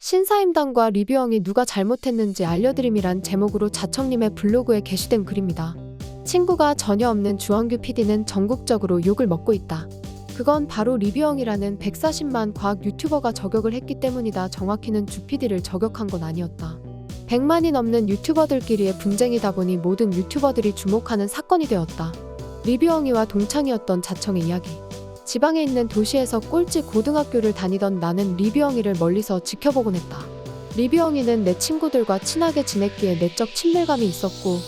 신사임당과 리뷰영이 누가 잘못했는지 알려드림이란 제목으로 자청님의 블로그에 게시된 글입니다. 친구가 전혀 없는 주원규 PD는 전국적으로 욕을 먹고 있다. 그건 바로 리뷰영이라는 140만 과학 유튜버가 저격을 했기 때문이다. 정확히는 주 PD를 저격한 건 아니었다. 100만이 넘는 유튜버들끼리의 분쟁이다 보니 모든 유튜버들이 주목하는 사건이 되었다. 리뷰영이와 동창이었던 자청의 이야기. 지방에 있는 도시에서 꼴찌 고등학교를 다니던 나는 리뷰영이를 멀리서 지켜보곤 했다. 리뷰영이는 내 친구들과 친하게 지냈기에 내적 친밀감이 있었고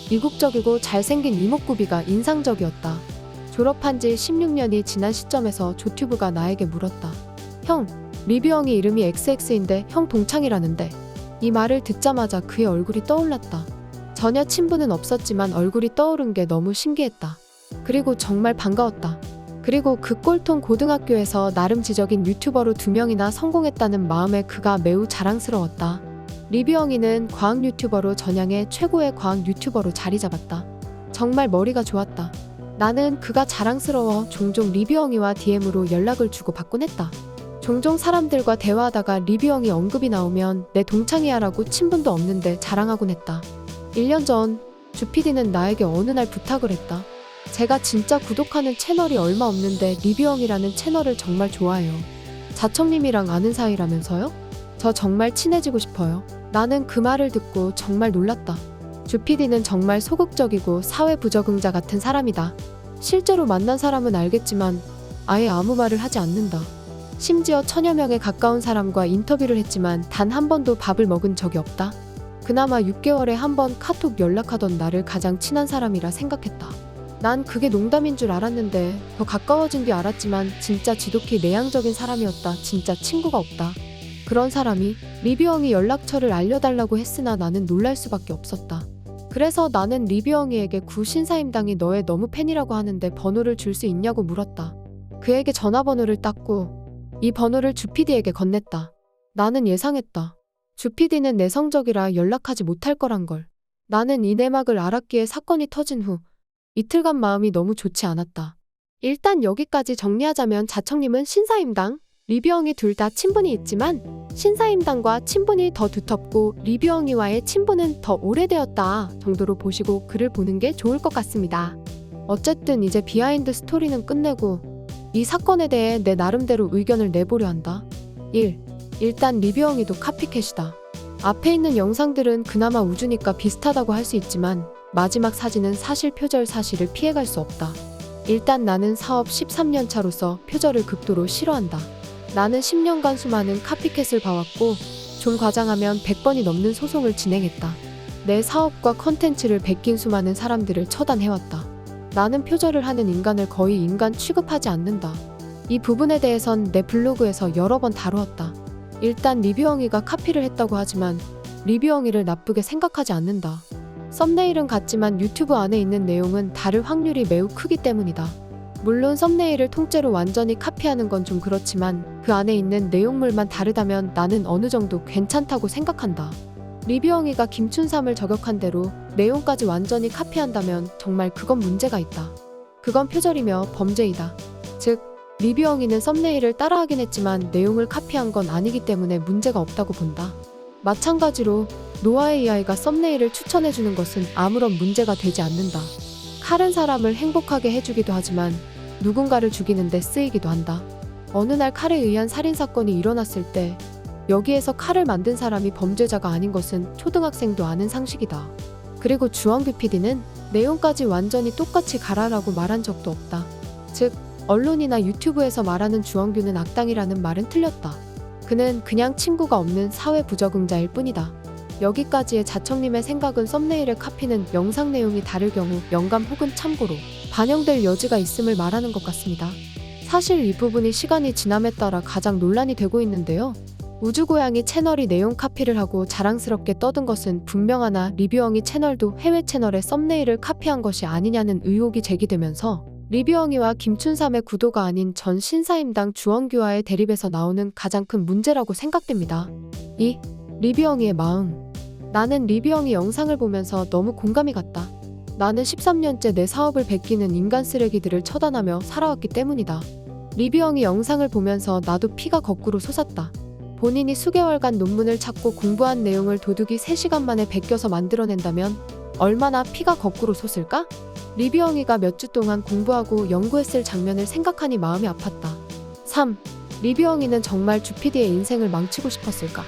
이국적이고 잘생긴 이목구비가 인상적이었다. 졸업한 지 16년이 지난 시점에서 조튜브가 나에게 물었다. 형, 리뷰영이 이름이 XX인데 형 동창이라는데. 이 말을 듣자마자 그의 얼굴이 떠올랐다. 전혀 친분은 없었지만 얼굴이 떠오른 게 너무 신기했다. 그리고 정말 반가웠다. 그리고 그 꼴통 고등학교에서 나름 지적인 유튜버로 2명이나 성공했다는 마음에 그가 매우 자랑스러웠다. 리뷰영이는 과학 유튜버로 전향해 최고의 과학 유튜버로 자리 잡았다. 정말 머리가 좋았다. 나는 그가 자랑스러워 종종 리뷰영이와 DM으로 연락을 주고 받곤 했다. 종종 사람들과 대화하다가 리뷰영이 언급이 나오면 내 동창이야 라고 친분도 없는데 자랑하곤 했다. 1년 전 주PD는 나에게 어느 날 부탁을 했다. 제가 진짜 구독하는 채널이 얼마 없는데 리뷰영이라는 채널을 정말 좋아해요. 자청님이랑 아는 사이라면서요? 저 정말 친해지고 싶어요. 나는 그 말을 듣고 정말 놀랐다. 주PD는 정말 소극적이고 사회 부적응자 같은 사람이다. 실제로 만난 사람은 알겠지만 아예 아무 말을 하지 않는다. 심지어 1000여 명에 가까운 사람과 인터뷰를 했지만 단 한 번도 밥을 먹은 적이 없다. 그나마 6개월에 한 번 카톡 연락하던 나를 가장 친한 사람이라 생각했다. 난 그게 농담인 줄 알았는데 더 가까워진 뒤 알았지만 진짜 지독히 내향적인 사람이었다. 진짜 친구가 없다. 그런 사람이 리뷰영이 연락처를 알려달라고 했으나 나는 놀랄 수밖에 없었다. 그래서 나는 리뷰영이에게 구 신사임당이 너의 너무 팬이라고 하는데 번호를 줄 수 있냐고 물었다. 그에게 전화번호를 땄고 이 번호를 주PD에게 건넸다. 나는 예상했다. 주PD는 내성적이라 연락하지 못할 거란 걸. 나는 이 내막을 알았기에 사건이 터진 후 이틀간 마음이 너무 좋지 않았다. 일단 여기까지 정리하자면 자청님은 신사임당, 리뷰영이 둘 다 친분이 있지만 신사임당과 친분이 더 두텁고 리뷰영이와의 친분은 더 오래되었다 정도로 보시고 글을 보는 게 좋을 것 같습니다. 어쨌든 이제 비하인드 스토리는 끝내고 이 사건에 대해 내 나름대로 의견을 내보려 한다. 1. 일단 리뷰영이도 카피캣이다. 앞에 있는 영상들은 그나마 우주니까 비슷하다고 할 수 있지만 마지막 사진은 사실 표절 사실을 피해갈 수 없다. 일단 나는 사업 13년 차로서 표절을 극도로 싫어한다. 나는 10년간 수많은 카피캣을 봐왔고 좀 과장하면 100번이 넘는 소송을 진행했다. 내 사업과 컨텐츠를 베낀 수많은 사람들을 처단해왔다. 나는 표절을 하는 인간을 거의 인간 취급하지 않는다. 이 부분에 대해선 내 블로그에서 여러 번 다루었다. 일단 리뷰영이가 카피를 했다고 하지만 리뷰영이를 나쁘게 생각하지 않는다. 썸네일은 같지만 유튜브 안에 있는 내용은 다를 확률이 매우 크기 때문이다. 물론 썸네일을 통째로 완전히 카피하는 건 좀 그렇지만 그 안에 있는 내용물만 다르다면 나는 어느 정도 괜찮다고 생각한다. 리뷰영이가 김춘삼을 저격한 대로 내용까지 완전히 카피한다면 정말 그건 문제가 있다. 그건 표절이며 범죄이다. 즉, 리뷰영이는 썸네일을 따라하긴 했지만 내용을 카피한 건 아니기 때문에 문제가 없다고 본다. 마찬가지로 노아의 이아이가 썸네일을 추천해주는 것은 아무런 문제가 되지 않는다. 칼은 사람을 행복하게 해주기도 하지만 누군가를 죽이는 데 쓰이기도 한다. 어느 날 칼에 의한 살인사건이 일어났을 때 여기에서 칼을 만든 사람이 범죄자가 아닌 것은 초등학생도 아는 상식이다. 그리고 주원규 PD는 내용까지 완전히 똑같이 가라라고 말한 적도 없다. 즉, 언론이나 유튜브에서 말하는 주원규는 악당이라는 말은 틀렸다. 그는 그냥 친구가 없는 사회 부적응자일 뿐이다. 여기까지의 자청님의 생각은 썸네일의 카피는 영상 내용이 다를 경우 영감 혹은 참고로 반영될 여지가 있음을 말하는 것 같습니다. 사실 이 부분이 시간이 지남에 따라 가장 논란이 되고 있는데요. 우주고양이 채널이 내용 카피를 하고 자랑스럽게 떠든 것은 분명하나 리뷰영이 채널도 해외 채널의 썸네일을 카피한 것이 아니냐는 의혹이 제기되면서 리뷰영이와 김춘삼의 구도가 아닌 전 신사임당 주원규와의 대립에서 나오는 가장 큰 문제라고 생각됩니다. 2. 리뷰영이의 마음. 나는 리뷰영이 영상을 보면서 너무 공감이 갔다. 나는 13년째 내 사업을 베끼는 인간 쓰레기들을 처단하며 살아왔기 때문이다. 리뷰영이 영상을 보면서 나도 피가 거꾸로 솟았다. 본인이 수개월간 논문을 찾고 공부한 내용을 도둑이 3시간 만에 베껴서 만들어낸다면 얼마나 피가 거꾸로 솟을까? 리뷰엉이가 몇 주 동안 공부하고 연구했을 장면을 생각하니 마음이 아팠다. 3. 리뷰엉이는 정말 주PD의 인생을 망치고 싶었을까?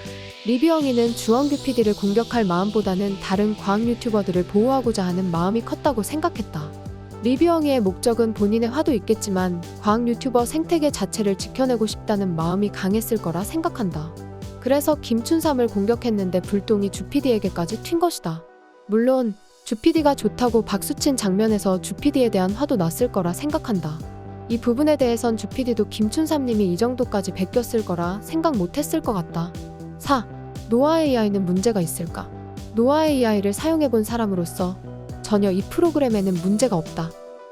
리뷰엉이는 주원규 PD를 공격할 마음보다는 다른 과학 유튜버들을 보호하고자 하는 마음이 컸다고 생각했다. 리뷰엉이의 목적은 본인의 화도 있겠지만 과학 유튜버 생태계 자체를 지켜내고 싶다는 마음이 강했을 거라 생각한다. 그래서 김춘삼을 공격했는데 불똥이 주PD에게까지 튄 것이다. 물론 주PD가 좋다고 박수친 장면에서 주PD에 대한 화도 났을 거라 생각한다. 이 부분에 대해선 주PD도 김춘삼님이 이 정도까지 베꼈을 거라 생각 못했을 것 같다. 4. 노아 AI는 문제가 있을까? 노아 AI를 사용해본 사람으로서 전혀 이 프로그램에는 문제가 없다.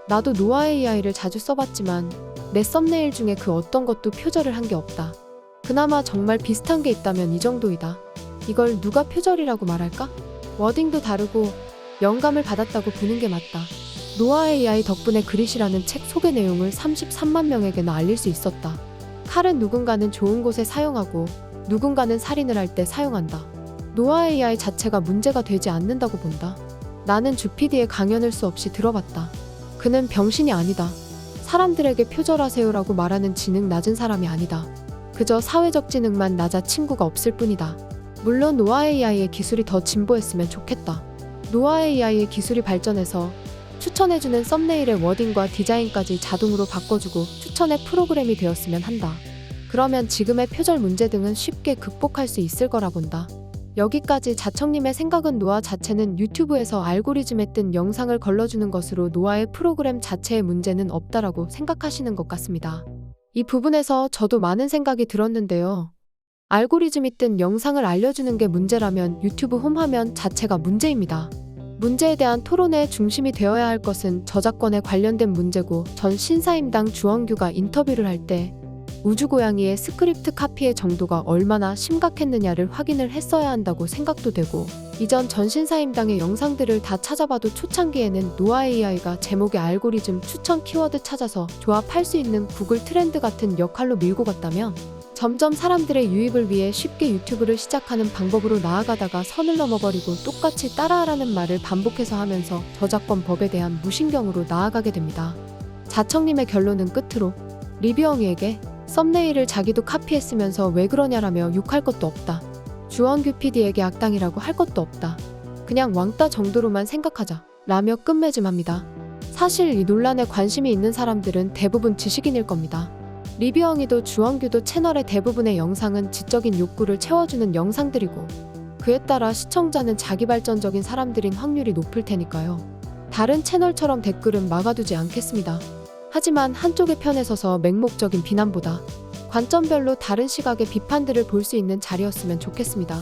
나도 노아 AI를 자주 써봤지만 내 썸네일 중에 그 어떤 것도 표절을 한 게 없다. 그나마 정말 비슷한 게 있다면 이 정도이다. 이걸 누가 표절이라고 말할까? 워딩도 다르고 영감을 받았다고 보는 게 맞다. 노아 AI 덕분에 그릿이라는 책 소개 내용을 33만 명에게나 알릴 수 있었다. 칼은 누군가는 좋은 곳에 사용하고 누군가는 살인을 할 때 사용한다. 노아 AI 자체가 문제가 되지 않는다고 본다. 나는 주PD의 강연을 수없이 들어봤다. 그는 병신이 아니다. 사람들에게 표절하세요라고 말하는 지능 낮은 사람이 아니다. 그저 사회적 지능만 낮아 친구가 없을 뿐이다. 물론 노아 AI의 기술이 더 진보했으면 좋겠다. 노아 AI의 기술이 발전해서 추천해주는 썸네일의 워딩과 디자인까지 자동으로 바꿔주고 추천의 프로그램이 되었으면 한다. 그러면 지금의 표절 문제 등은 쉽게 극복할 수 있을 거라 본다. 여기까지 자청님의 생각은 노아 자체는 유튜브에서 알고리즘에 뜬 영상을 걸러주는 것으로 노아의 프로그램 자체의 문제는 없다라고 생각하시는 것 같습니다. 이 부분에서 저도 많은 생각이 들었는데요. 알고리즘이 뜬 영상을 알려주는 게 문제라면 유튜브 홈 화면 자체가 문제입니다. 문제에 대한 토론의 중심이 되어야 할 것은 저작권에 관련된 문제고 전 신사임당 주원규가 인터뷰를 할 때 우주고양이의 스크립트 카피의 정도가 얼마나 심각했느냐를 확인을 했어야 한다고 생각도 되고 이전 전신사임당의 영상들을 다 찾아봐도 초창기에는 노아 AI가 제목의 알고리즘 추천 키워드 찾아서 조합할 수 있는 구글 트렌드 같은 역할로 밀고 갔다면 점점 사람들의 유입을 위해 쉽게 유튜브를 시작하는 방법으로 나아가다가 선을 넘어버리고 똑같이 따라하라는 말을 반복해서 하면서 저작권 법에 대한 무신경으로 나아가게 됩니다. 자청님의 결론은 끝으로 리뷰엉이에게 썸네일을 자기도 카피했으면서 왜 그러냐라며 욕할 것도 없다. 주원규 PD에게 악당이라고 할 것도 없다. 그냥 왕따 정도로만 생각하자 라며 끝맺음합니다. 사실 이 논란에 관심이 있는 사람들은 대부분 지식인일 겁니다. 리뷰엉이도 주원규도 채널의 대부분의 영상은 지적인 욕구를 채워주는 영상들이고 그에 따라 시청자는 자기발전적인 사람들인 확률이 높을 테니까요. 다른 채널처럼 댓글은 막아두지 않겠습니다. 하지만 한쪽의 편에 서서 맹목적인 비난보다 관점별로 다른 시각의 비판들을 볼 수 있는 자리였으면 좋겠습니다.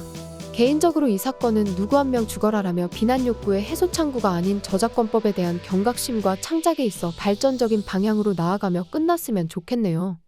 개인적으로 이 사건은 누구 한 명 죽어라라며 비난 욕구의 해소 창구가 아닌 저작권법에 대한 경각심과 창작에 있어 발전적인 방향으로 나아가며 끝났으면 좋겠네요.